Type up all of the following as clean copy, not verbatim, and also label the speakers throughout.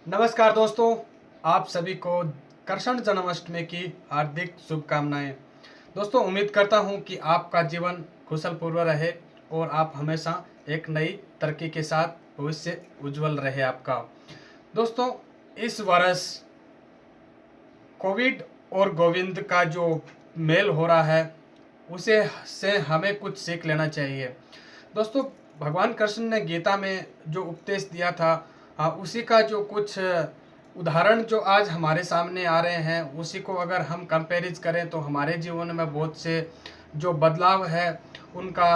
Speaker 1: नमस्कार दोस्तों, आप सभी को कृष्ण जन्माष्टमी की हार्दिक शुभकामनाएं। दोस्तों, उम्मीद करता हूं कि आपका जीवन कुशल पूर्व रहे और आप हमेशा एक नई तरक्की के साथ भविष्य उज्जवल रहे आपका। दोस्तों, इस वर्ष कोविड और गोविंद का जो मेल हो रहा है उसे से हमें कुछ सीख लेना चाहिए। दोस्तों, भगवान कृष्ण ने गीता में जो उपदेश दिया था उसी का जो कुछ उदाहरण जो आज हमारे सामने आ रहे हैं उसी को अगर हम कंपेरिज करें तो हमारे जीवन में बहुत से जो बदलाव है उनका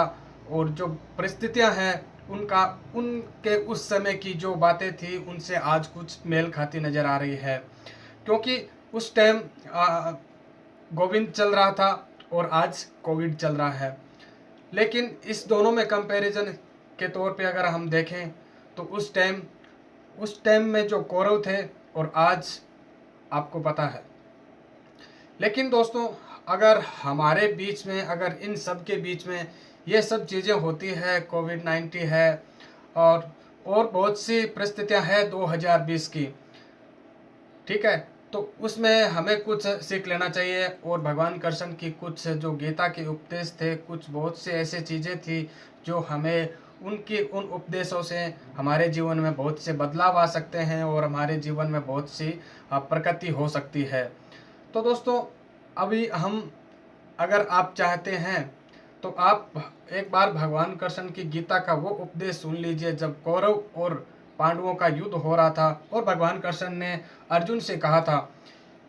Speaker 1: और जो परिस्थितियां हैं उनका उनके उस समय की जो बातें थी उनसे आज कुछ मेल खाती नज़र आ रही है। क्योंकि उस टाइम गोविंद चल रहा था और आज कोविड चल रहा है। लेकिन इस दोनों में कंपैरिजन के तौर पे अगर हम देखें तो उस टाइम में जो कौरव थे और आज आपको पता है। लेकिन दोस्तों, अगर हमारे बीच में अगर इन सब के बीच में ये सब चीज़ें होती है, कोविड-19 है और बहुत सी परिस्थितियां हैं 2020 की, ठीक है, तो उसमें हमें कुछ सीख लेना चाहिए और भगवान कृष्ण की कुछ जो गीता के उपदेश थे, कुछ बहुत से ऐसे चीज़ें थी जो हमें उनकी उन उपदेशों से हमारे जीवन में बहुत से बदलाव आ सकते हैं और हमारे जीवन में बहुत सी प्रगति हो सकती है। तो दोस्तों, अभी हम अगर आप चाहते हैं तो आप एक बार भगवान कृष्ण की गीता का वो उपदेश सुन लीजिए जब कौरव और पांडवों का युद्ध हो रहा था और भगवान कृष्ण ने अर्जुन से कहा था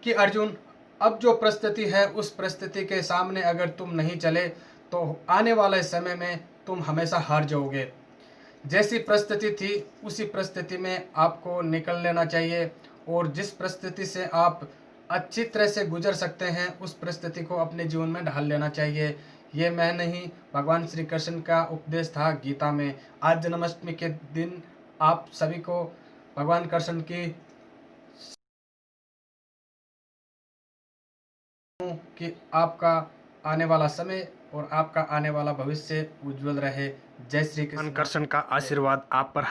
Speaker 1: कि अर्जुन, अब जो परिस्थिति है उस परिस्थिति के सामने अगर तुम नहीं चले तो आने वाले समय में तुम हमेशा हार जाओगे। जैसी परिस्थिति थी उसी परिस्थिति में आपको निकल लेना चाहिए और जिस परिस्थिति से आप अच्छी तरह से गुजर सकते हैं उस परिस्थिति को अपने जीवन में ढाल लेना चाहिए। ये मैं नहीं, भगवान श्री कृष्ण का उपदेश था गीता में। आज जन्माष्टमी के दिन आप सभी को भगवान कृष्ण की कि आपका आने वाला समय और आपका आने वाला भविष्य उज्जवल रहे। जय श्री कृष्ण। कृष्ण का आशीर्वाद आप पर